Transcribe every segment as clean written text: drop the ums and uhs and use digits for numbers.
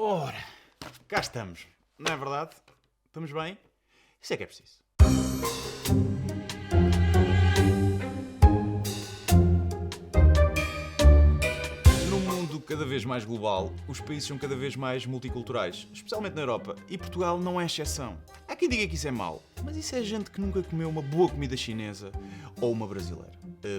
Ora, cá estamos, não é verdade? Estamos bem? Isso é que é preciso. Num mundo cada vez mais global, os países são cada vez mais multiculturais, especialmente na Europa, e Portugal não é exceção. Há quem diga que isso é mau, mas isso é gente que nunca comeu uma boa comida chinesa ou uma brasileira.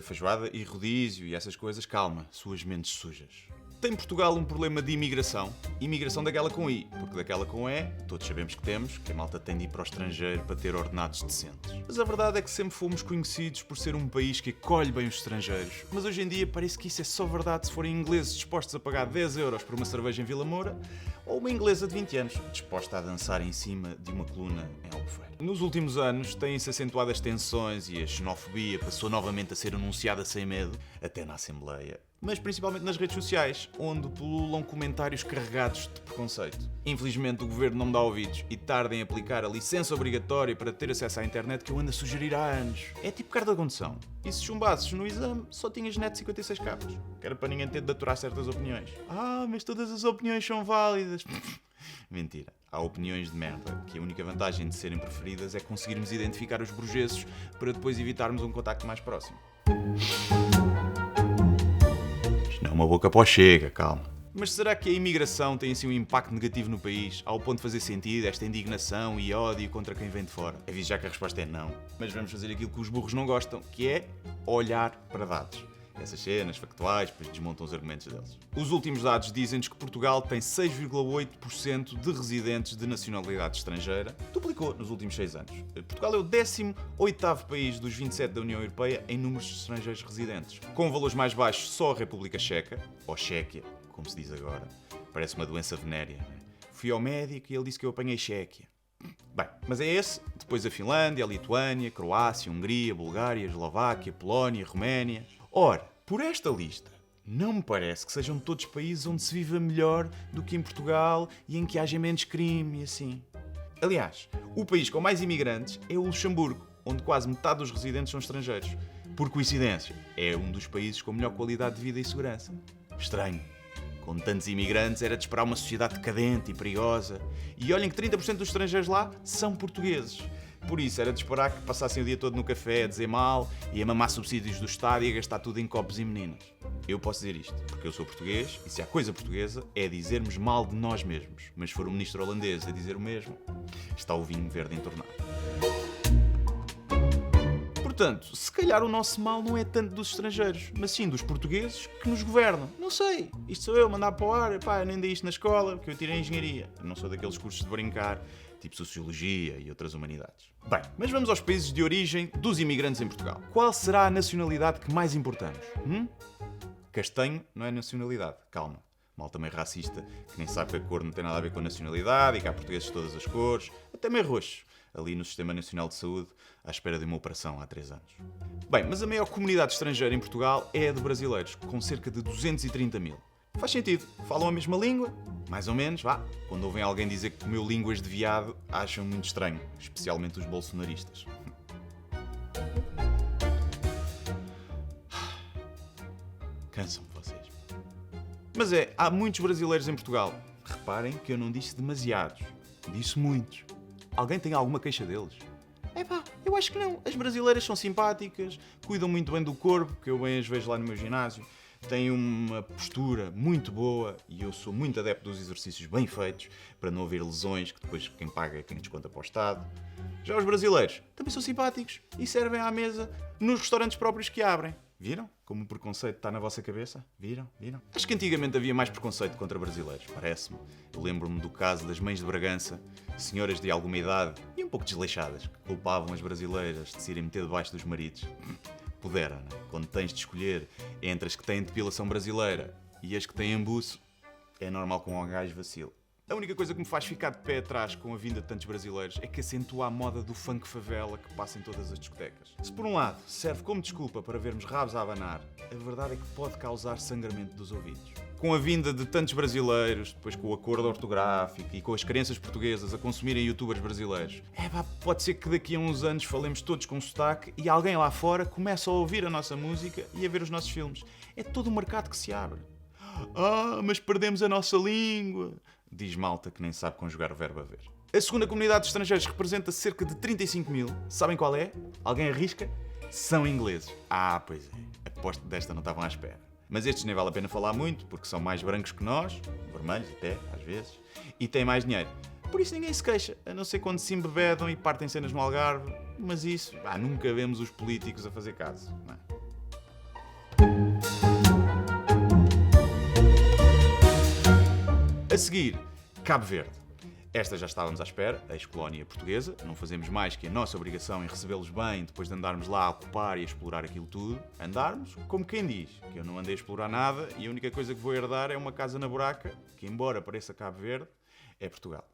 Feijoada e rodízio e essas coisas, calma, suas mentes sujas. Tem Portugal um problema de imigração? Imigração daquela com I, porque daquela com E, todos sabemos que temos, que a malta tem de ir para o estrangeiro para ter ordenados decentes. Mas a verdade é que sempre fomos conhecidos por ser um país que acolhe bem os estrangeiros. Mas hoje em dia parece que isso é só verdade se forem ingleses dispostos a pagar 10 euros por uma cerveja em Vila Moura, ou uma inglesa de 20 anos disposta a dançar em cima de uma coluna em Albufeira. Nos últimos anos têm-se acentuado as tensões e a xenofobia passou novamente a ser anunciada sem medo, até na Assembleia. Mas principalmente nas redes sociais, onde pululam comentários carregados de preconceito. Infelizmente o governo não me dá ouvidos e tarda em aplicar a licença obrigatória para ter acesso à internet que eu ando a sugerir há anos. É tipo carta de condução. E se chumbasses no exame, só tinhas net 56 capas. Que era para ninguém ter de aturar certas opiniões. Mas todas as opiniões são válidas. Mentira. Há opiniões de merda, que a única vantagem de serem preferidas é conseguirmos identificar os burgueses para depois evitarmos um contacto mais próximo. Não, uma boca para o chega, calma. Mas será que a imigração tem assim um impacto negativo no país, ao ponto de fazer sentido esta indignação e ódio contra quem vem de fora? Aviso já que a resposta é não. Mas vamos fazer aquilo que os burros não gostam, que é olhar para dados. Essas cenas factuais, depois desmontam os argumentos deles. Os últimos dados dizem-nos que Portugal tem 6,8% de residentes de nacionalidade estrangeira. Duplicou nos últimos 6 anos. Portugal é o 18º país dos 27 da União Europeia em números de estrangeiros residentes. Com valores mais baixos só a República Checa, ou Chequia, como se diz agora. Parece uma doença venérea, não é? Fui ao médico e ele disse que eu apanhei Chequia. Bem, mas é esse, depois a Finlândia, a Lituânia, Croácia, Hungria, Bulgária, Eslováquia, Polónia, Roménia. Ora, por esta lista, não me parece que sejam todos países onde se viva melhor do que em Portugal e em que haja menos crime e assim. Aliás, o país com mais imigrantes é o Luxemburgo, onde quase metade dos residentes são estrangeiros. Por coincidência, é um dos países com melhor qualidade de vida e segurança. Estranho. Com tantos imigrantes era de esperar uma sociedade decadente e perigosa. E olhem que 30% dos estrangeiros lá são portugueses. Por isso era de esperar que passassem o dia todo no café a dizer mal e a mamar subsídios do Estado e a gastar tudo em copos e meninas. Eu posso dizer isto, porque eu sou português e se há coisa portuguesa é dizermos mal de nós mesmos. Mas se for o ministro holandês a dizer o mesmo, está o vinho verde entornado. Portanto, se calhar o nosso mal não é tanto dos estrangeiros, mas sim dos portugueses que nos governam. Não sei, isto sou eu, mandar para o ar, eu nem dei isto na escola, porque eu tirei engenharia. Eu não sou daqueles cursos de brincar, tipo Sociologia e outras humanidades. Bem, mas vamos aos países de origem dos imigrantes em Portugal. Qual será a nacionalidade que mais importamos? Castanho não é nacionalidade, calma. Mal também racista, que nem sabe que a cor não tem nada a ver com a nacionalidade e que há portugueses de todas as cores, até meio roxo, ali no Sistema Nacional de Saúde, à espera de uma operação há 3 anos. Bem, mas a maior comunidade estrangeira em Portugal é a de brasileiros, com cerca de 230 mil. Faz sentido, falam a mesma língua, mais ou menos, vá. Quando ouvem alguém dizer que comeu línguas de viado, acham muito estranho, especialmente os bolsonaristas. Cansam-me vocês. Mas há muitos brasileiros em Portugal. Reparem que eu não disse demasiados, disse muitos. Alguém tem alguma queixa deles? Eu acho que não. As brasileiras são simpáticas, cuidam muito bem do corpo, que eu bem as vejo lá no meu ginásio. Têm uma postura muito boa e eu sou muito adepto dos exercícios bem feitos para não haver lesões que depois quem paga é quem desconta para o Estado. Já os brasileiros também são simpáticos e servem à mesa nos restaurantes próprios que abrem. Viram como o preconceito está na vossa cabeça? Viram? Acho que antigamente havia mais preconceito contra brasileiros, parece-me. Eu lembro-me do caso das mães de Bragança, senhoras de alguma idade e um pouco desleixadas, que culpavam as brasileiras de se irem meter debaixo dos maridos. Puderam, não é? Quando tens de escolher entre as que têm depilação brasileira e as que têm embuço, é normal que um gajo vacile. A única coisa que me faz ficar de pé atrás com a vinda de tantos brasileiros é que acentua a moda do funk favela que passa em todas as discotecas. Se por um lado serve como desculpa para vermos rabos a abanar, a verdade é que pode causar sangramento dos ouvidos. Com a vinda de tantos brasileiros, depois com o acordo ortográfico e com as crianças portuguesas a consumirem youtubers brasileiros, pode ser que daqui a uns anos falemos todos com sotaque e alguém lá fora começa a ouvir a nossa música e a ver os nossos filmes. É todo um mercado que se abre. Mas perdemos a nossa língua. diz malta que nem sabe conjugar o verbo haver. A segunda comunidade de estrangeiros representa cerca de 35 mil. Sabem qual é? Alguém arrisca? São ingleses. Ah, pois é. Aposto que desta não estavam à espera. Mas estes nem vale a pena falar muito, porque são mais brancos que nós, vermelhos até, às vezes, e têm mais dinheiro. Por isso ninguém se queixa, a não ser quando se embebedam e partem cenas no Algarve, mas isso, nunca vemos os políticos a fazer caso. Não é? A seguir, Cabo Verde. Esta já estávamos à espera, a ex-colónia portuguesa. Não fazemos mais que a nossa obrigação em recebê-los bem depois de andarmos lá a ocupar e a explorar aquilo tudo. Andarmos, como quem diz, que eu não andei a explorar nada e a única coisa que vou herdar é uma casa na buraca, que embora pareça Cabo Verde, é Portugal.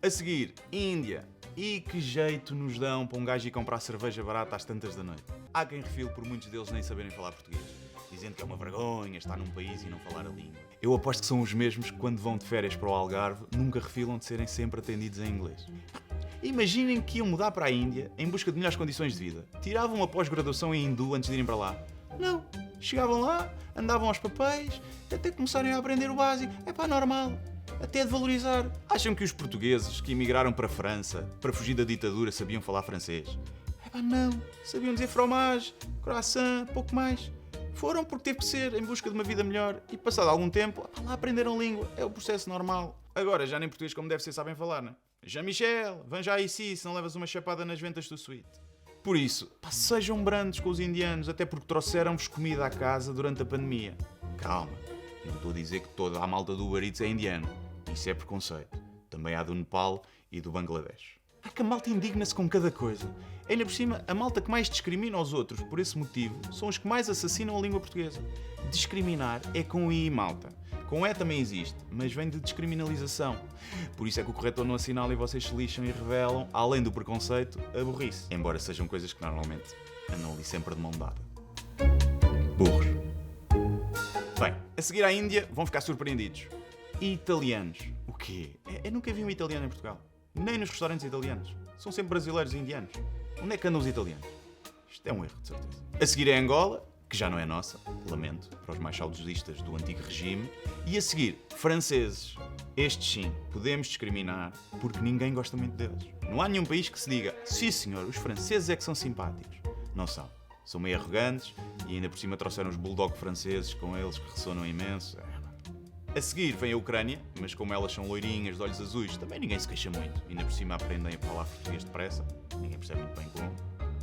A seguir, Índia. E que jeito nos dão para um gajo ir comprar cerveja barata às tantas da noite. Há quem refile por muitos deles nem saberem falar português, dizendo que é uma vergonha estar num país e não falar a língua. Eu aposto que são os mesmos que quando vão de férias para o Algarve nunca refilam de serem sempre atendidos em inglês. Imaginem que iam mudar para a Índia em busca de melhores condições de vida. Tiravam uma pós-graduação em hindu antes de irem para lá. Não. Chegavam lá, andavam aos papéis, até começarem a aprender o básico. É normal. Até de valorizar. Acham que os portugueses que emigraram para a França para fugir da ditadura sabiam falar francês? Não. Sabiam dizer fromage, croissant, pouco mais. Foram porque teve que ser, em busca de uma vida melhor. E passado algum tempo, lá aprenderam língua. É o processo normal. Agora, já nem português como deve ser sabem falar, não é? Jean-Michel, vão já aí sim, se não levas uma chapada nas ventas do suíte. Por isso, sejam brandos com os indianos, até porque trouxeram-vos comida à casa durante a pandemia. Calma, eu não estou a dizer que toda a malta do Uber Eats é indiana. Isso é preconceito. Também há do Nepal e do Bangladesh. Que a malta indigna-se com cada coisa. Ainda por cima, a malta que mais discrimina os outros por esse motivo são os que mais assassinam a língua portuguesa. Discriminar é com I, malta. Com E também existe, mas vem de descriminalização. Por isso é que o corretor não assinala e vocês se lixam e revelam, além do preconceito, a burrice. Embora sejam coisas que normalmente andam ali sempre de mão dada. Burros. Bem, a seguir à Índia vão ficar surpreendidos. Italianos. O quê? Eu nunca vi um italiano em Portugal. Nem nos restaurantes italianos. São sempre brasileiros e indianos. Onde é que andam os italianos? Isto é um erro, de certeza. A seguir é Angola, que já não é nossa, lamento, para os mais saudosistas do antigo regime. E a seguir, franceses. Estes sim, podemos discriminar, porque ninguém gosta muito deles. Não há nenhum país que se diga, sim senhor, os franceses é que são simpáticos. Não são. São meio arrogantes e ainda por cima trouxeram os bulldog franceses com eles que ressonam imenso. A seguir vem a Ucrânia, mas como elas são loirinhas de olhos azuis, também ninguém se queixa muito. Ainda por cima aprendem a falar português depressa, ninguém percebe muito bem como.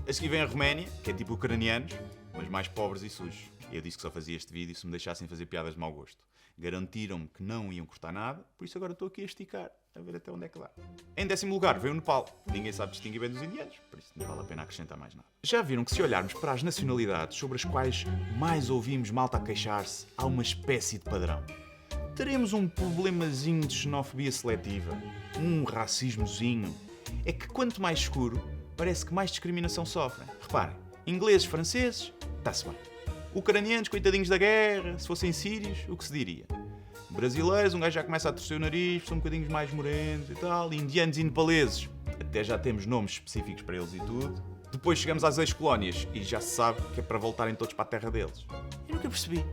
A seguir vem a Roménia, que é tipo ucranianos, mas mais pobres e sujos. Eu disse que só fazia este vídeo se me deixassem fazer piadas de mau gosto. Garantiram-me que não iam cortar nada, por isso agora estou aqui a esticar, a ver até onde é que dá. Em 10º lugar vem o Nepal. Ninguém sabe distinguir bem dos indianos, por isso não vale a pena acrescentar mais nada. Já viram que se olharmos para as nacionalidades sobre as quais mais ouvimos malta a queixar-se, há uma espécie de padrão. Teremos um problemazinho de xenofobia seletiva, um racismozinho. É que quanto mais escuro, parece que mais discriminação sofrem. Reparem, ingleses, franceses, está-se bem. Ucranianos, coitadinhos da guerra, se fossem sírios, o que se diria? Brasileiros, um gajo já começa a torcer o nariz, são um bocadinho mais morenos e tal. Indianos e nepaleses, até já temos nomes específicos para eles e tudo. Depois chegamos às ex-colónias e já se sabe que é para voltarem todos para a terra deles. Eu nunca percebi.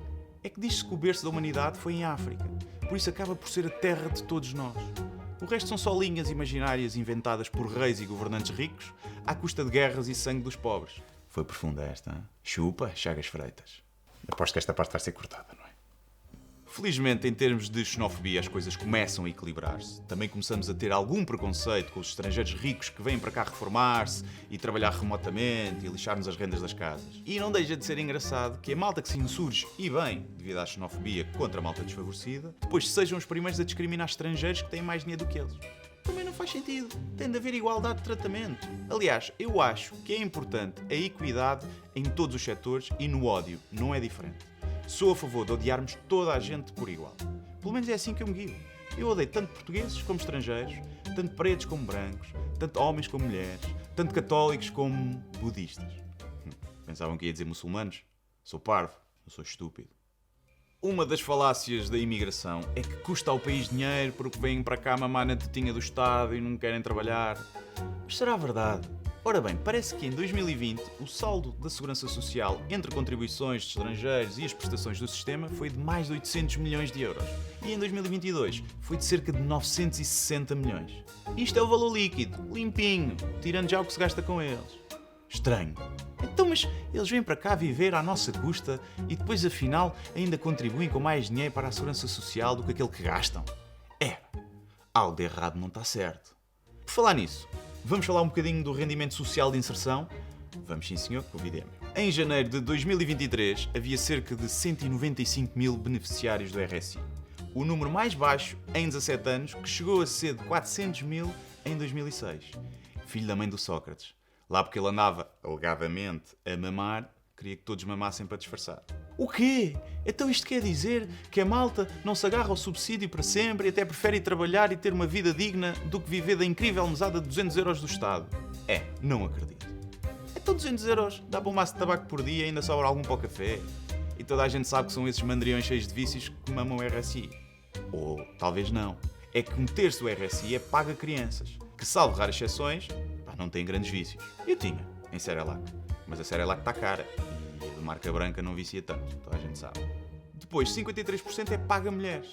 É que diz-se que o berço da humanidade foi em África, por isso acaba por ser a terra de todos nós. O resto são só linhas imaginárias inventadas por reis e governantes ricos, à custa de guerras e sangue dos pobres. Foi profunda esta, hein? Chupa, Chagas Freitas. Aposto que esta parte vai ser cortada, não é? Felizmente, em termos de xenofobia, as coisas começam a equilibrar-se. Também começamos a ter algum preconceito com os estrangeiros ricos que vêm para cá reformar-se e trabalhar remotamente e lixar-nos as rendas das casas. E não deixa de ser engraçado que a malta que se insurge, e bem, devido à xenofobia contra a malta desfavorecida, depois sejam os primeiros a discriminar estrangeiros que têm mais dinheiro do que eles. Também não faz sentido. Tem de haver igualdade de tratamento. Aliás, eu acho que é importante a equidade em todos os setores e no ódio não é diferente. Sou a favor de odiarmos toda a gente por igual. Pelo menos é assim que eu me guio. Eu odeio tanto portugueses como estrangeiros, tanto pretos como brancos, tanto homens como mulheres, tanto católicos como budistas. Pensavam que ia dizer muçulmanos? Sou parvo, eu sou estúpido. Uma das falácias da imigração é que custa ao país dinheiro porque vêm para cá mamar na tetinha do Estado e não querem trabalhar. Mas será verdade? Ora bem, parece que em 2020 o saldo da Segurança Social entre contribuições de estrangeiros e as prestações do sistema foi de mais de 800 milhões de euros. E em 2022 foi de cerca de 960 milhões. Isto é o valor líquido, limpinho, tirando já o que se gasta com eles. Estranho. Então, mas eles vêm para cá viver à nossa custa e depois, afinal, ainda contribuem com mais dinheiro para a Segurança Social do que aquele que gastam? Algo de errado não está certo. Por falar nisso, vamos falar um bocadinho do rendimento social de inserção? Vamos sim, senhor, que o vídeo é meu. Em janeiro de 2023 havia cerca de 195 mil beneficiários do RSI. O número mais baixo em 17 anos, que chegou a ser de 400 mil em 2006. Filho da mãe do Sócrates. Lá porque ele andava, alegadamente, a mamar, queria que todos mamassem para disfarçar. O quê? Então isto quer dizer que a malta não se agarra ao subsídio para sempre e até prefere ir trabalhar e ter uma vida digna do que viver da incrível mesada de 200 euros do Estado? Não acredito. Então 200 euros dá para um maço de tabaco por dia e ainda sobra algum para o café. E toda a gente sabe que são esses mandriões cheios de vícios que mamam o RSI. Ou talvez não. É que 1/3 do RSI é pago a crianças, que, salvo raras exceções, não têm grandes vícios. Eu tinha, em Cerelac. Mas a Cerelac está cara. E a de marca branca não vicia tanto, toda a gente sabe. Depois, 53% é pago a mulheres.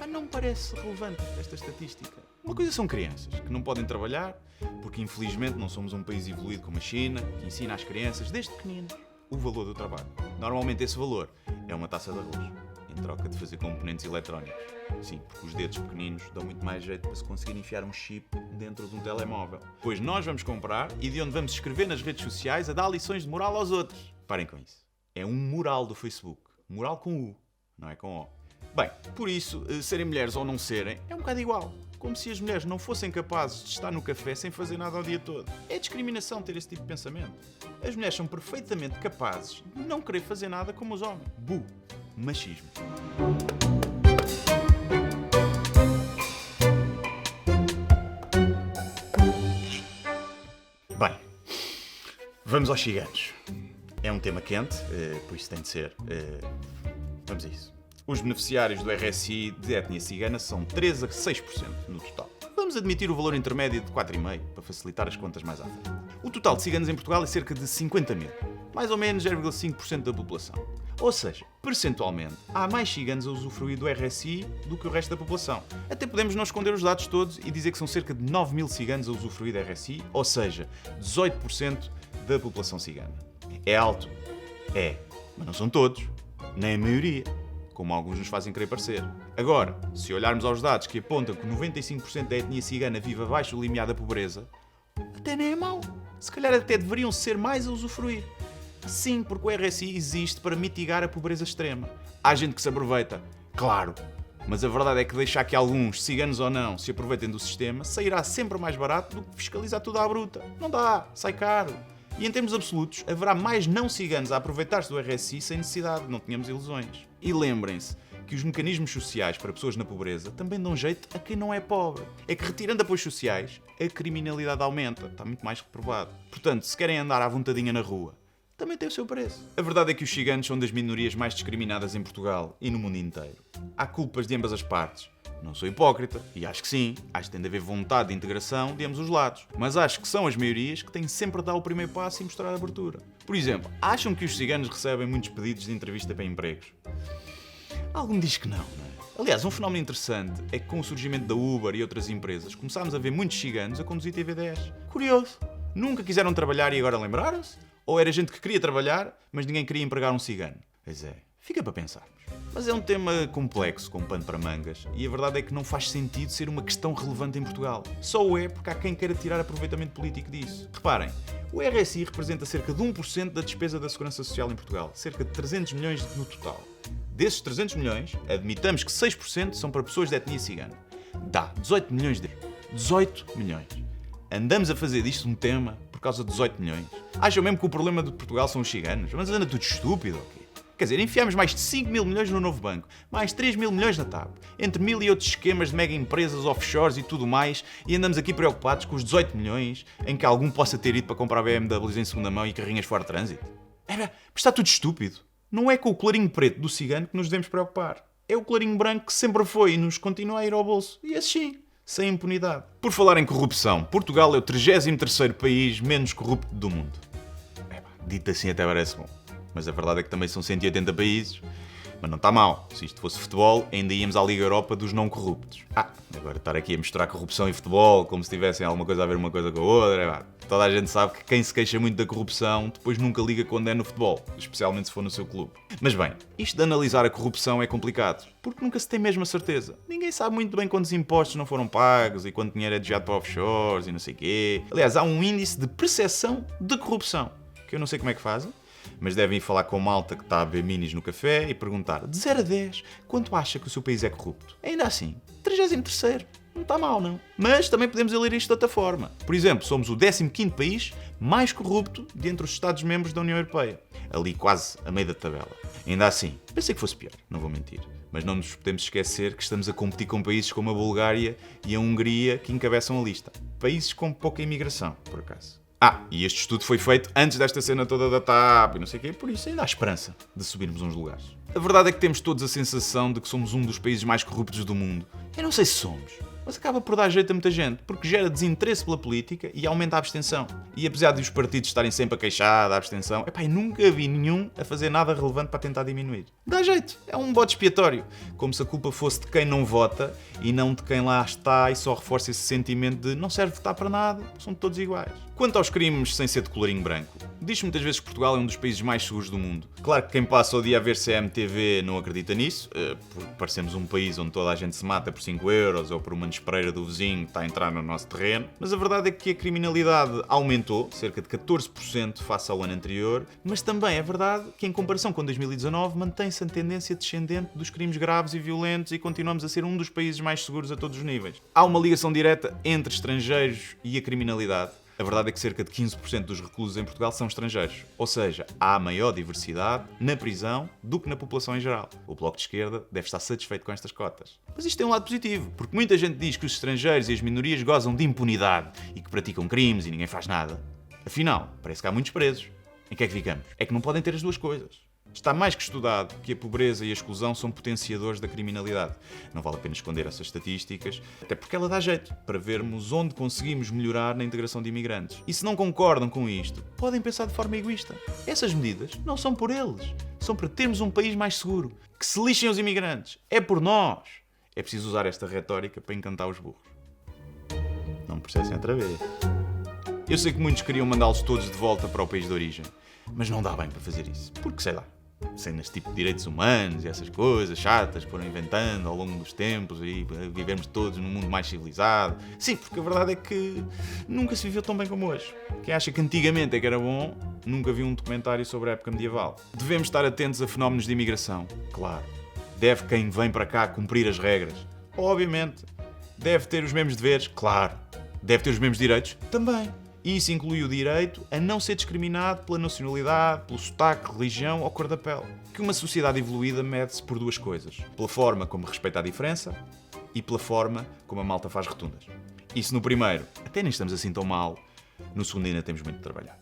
Não me parece relevante esta estatística. Uma coisa são crianças, que não podem trabalhar, porque infelizmente não somos um país evoluído como a China, que ensina às crianças, desde pequeninos, o valor do trabalho. Normalmente esse valor é uma taça de arroz, em troca de fazer componentes eletrónicos. Sim, porque os dedos pequeninos dão muito mais jeito para se conseguir enfiar um chip dentro de um telemóvel. Pois nós vamos comprar e de onde vamos escrever nas redes sociais a dar lições de moral aos outros. Parem com isso. É um mural do Facebook. Mural com U, não é com O. Bem, por isso, serem mulheres ou não serem, é um bocado igual. Como se as mulheres não fossem capazes de estar no café sem fazer nada ao dia todo. É discriminação ter esse tipo de pensamento. As mulheres são perfeitamente capazes de não querer fazer nada como os homens. Machismo. Bem, vamos aos ciganos. É um tema quente, por isso tem de ser. Vamos a isso. Os beneficiários do RSI de etnia cigana são 13 a 6% no total. Vamos admitir o valor intermédio de 4,5% para facilitar as contas mais à frente. O total de ciganos em Portugal é cerca de 50 mil, mais ou menos 0,5% da população. Ou seja, percentualmente, há mais ciganos a usufruir do RSI do que o resto da população. Até podemos não esconder os dados todos e dizer que são cerca de 9 mil ciganos a usufruir do RSI, ou seja, 18% da população cigana. É alto? É, mas não são todos, nem a maioria, como alguns nos fazem querer parecer. Agora, se olharmos aos dados que apontam que 95% da etnia cigana vive abaixo do limiar da pobreza, até nem é mau. Se calhar até deveriam ser mais a usufruir. Sim, porque o RSI existe para mitigar a pobreza extrema. Há gente que se aproveita, claro, mas a verdade é que deixar que alguns, ciganos ou não, se aproveitem do sistema sairá sempre mais barato do que fiscalizar tudo à bruta. Não dá, sai caro. E em termos absolutos, haverá mais não ciganos a aproveitar-se do RSI sem necessidade, não tenhamos ilusões. E lembrem-se que os mecanismos sociais para pessoas na pobreza também dão jeito a quem não é pobre. É que retirando apoios sociais, a criminalidade aumenta, está muito mais reprovado. Portanto, se querem andar à vontadinha na rua, também tem o seu preço. A verdade é que os ciganos são das minorias mais discriminadas em Portugal e no mundo inteiro. Há culpas de ambas as partes. Não sou hipócrita, e acho que sim, acho que tem de haver vontade de integração de ambos os lados. Mas acho que são as maiorias que têm sempre de dar o primeiro passo e mostrar a abertura. Por exemplo, acham que os ciganos recebem muitos pedidos de entrevista para empregos? Algo me diz que não, não é? Aliás, um fenómeno interessante é que com o surgimento da Uber e outras empresas começámos a ver muitos ciganos a conduzir TV10. Curioso! Nunca quiseram trabalhar e agora lembraram-se? Ou era gente que queria trabalhar, mas ninguém queria empregar um cigano? Pois é, fica para pensarmos. Mas é um tema complexo, com pano para mangas, e a verdade é que não faz sentido ser uma questão relevante em Portugal. Só o é porque há quem queira tirar aproveitamento político disso. Reparem, o RSI representa cerca de 1% da despesa da Segurança Social em Portugal, cerca de 300 milhões no total. Desses 300 milhões, admitamos que 6% são para pessoas de etnia cigana. Dá 18 milhões de... 18 milhões. Andamos a fazer disto um tema por causa de 18 milhões. Acham mesmo que o problema de Portugal são os ciganos? Mas anda tudo estúpido, ok? Quer dizer, enfiamos mais de 5 mil milhões no novo banco, mais 3 mil milhões na TAP, entre mil e outros esquemas de mega empresas, offshores e tudo mais, e andamos aqui preocupados com os 18 milhões em que algum possa ter ido para comprar BMWs em segunda mão e carrinhas fora de trânsito. Mas está tudo estúpido. Não é com o colarinho preto do cigano que nos devemos preocupar. É o colarinho branco que sempre foi e nos continua a ir ao bolso. E esse sim, sem impunidade. Por falar em corrupção, Portugal é o 33º país menos corrupto do mundo. Dito assim até parece bom, mas a verdade é que também são 180 países. Mas não está mal. Se isto fosse futebol, ainda íamos à Liga Europa dos não corruptos. Agora estar aqui a misturar corrupção e futebol como se tivessem alguma coisa a ver uma coisa com a outra. Toda a gente sabe que quem se queixa muito da corrupção depois nunca liga quando é no futebol, especialmente se for no seu clube. Mas bem, isto de analisar a corrupção é complicado, porque nunca se tem mesmo a certeza. Ninguém sabe muito bem quantos impostos não foram pagos e quanto dinheiro é desviado para offshores e não sei o quê. Aliás, há um índice de percepção de corrupção, que eu não sei como é que fazem, mas devem ir falar com malta que está a beber minis no café e perguntar, de 0 a 10, quanto acha que o seu país é corrupto? Ainda assim, 33º. Não está mal, não. Mas também podemos ler isto de outra forma. Por exemplo, somos o 15º país mais corrupto dentre os Estados-membros da União Europeia. Ali quase a meio da tabela. Ainda assim, pensei que fosse pior, não vou mentir. Mas não nos podemos esquecer que estamos a competir com países como a Bulgária e a Hungria que encabeçam a lista. Países com pouca imigração, por acaso. E este estudo foi feito antes desta cena toda da TAP e não sei o quê, por isso ainda há esperança de subirmos uns lugares. A verdade é que temos todos a sensação de que somos um dos países mais corruptos do mundo. Eu não sei se somos, mas acaba por dar jeito a muita gente, porque gera desinteresse pela política e aumenta a abstenção. E apesar de os partidos estarem sempre a queixar da abstenção, eu nunca vi nenhum a fazer nada relevante para tentar diminuir. Dá jeito, é um bode expiatório, como se a culpa fosse de quem não vota e não de quem lá está e só reforça esse sentimento de não serve votar para nada, são todos iguais. Quanto aos crimes sem ser de colorinho branco, diz-se muitas vezes que Portugal é um dos países mais seguros do mundo. Claro que quem passa o dia a ver CMTV não acredita nisso, porque parecemos um país onde toda a gente se mata por 5 euros ou por uma despreira do vizinho que está a entrar no nosso terreno, mas a verdade é que a criminalidade aumentou, cerca de 14% face ao ano anterior, mas também é verdade que em comparação com 2019 mantém-se a tendência descendente dos crimes graves e violentos e continuamos a ser um dos países mais seguros a todos os níveis. Há uma ligação direta entre estrangeiros e a criminalidade. A verdade é que cerca de 15% dos reclusos em Portugal são estrangeiros, ou seja, há maior diversidade na prisão do que na população em geral. O Bloco de Esquerda deve estar satisfeito com estas cotas. Mas isto tem um lado positivo, porque muita gente diz que os estrangeiros e as minorias gozam de impunidade e que praticam crimes e ninguém faz nada. Afinal, parece que há muitos presos. Em que é que ficamos? É que não podem ter as duas coisas. Está mais que estudado que a pobreza e a exclusão são potenciadores da criminalidade. Não vale a pena esconder essas estatísticas, até porque ela dá jeito para vermos onde conseguimos melhorar na integração de imigrantes. E se não concordam com isto, podem pensar de forma egoísta. Essas medidas não são por eles, são para termos um país mais seguro. Que se lixem os imigrantes. É por nós. É preciso usar esta retórica para encantar os burros. Não me processem outra vez. Eu sei que muitos queriam mandá-los todos de volta para o país de origem, mas não dá bem para fazer isso, porque sei lá. Cenas tipo de direitos humanos e essas coisas chatas que foram inventando ao longo dos tempos e vivemos todos num mundo mais civilizado. Sim, porque a verdade é que nunca se viveu tão bem como hoje. Quem acha que antigamente é que era bom, nunca viu um documentário sobre a época medieval. Devemos estar atentos a fenómenos de imigração, claro. Deve quem vem para cá cumprir as regras? Obviamente. Deve ter os mesmos deveres? Claro. Deve ter os mesmos direitos? Também. E isso inclui o direito a não ser discriminado pela nacionalidade, pelo sotaque, religião ou cor da pele. Que uma sociedade evoluída mede-se por duas coisas. Pela forma como respeita a diferença e pela forma como a malta faz rotundas. Isso no primeiro, até nem estamos assim tão mal. No segundo ainda temos muito de trabalhar.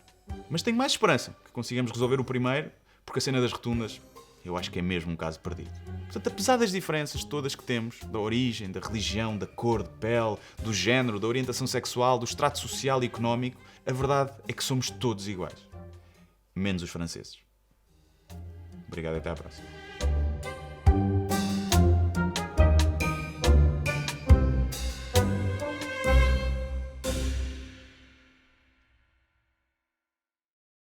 Mas tenho mais esperança que consigamos resolver o primeiro, porque a cena das rotundas eu acho que é mesmo um caso perdido. Portanto, apesar das diferenças todas que temos, da origem, da religião, da cor de pele, do género, da orientação sexual, do estrato social e económico, a verdade é que somos todos iguais. Menos os franceses. Obrigado e até à próxima.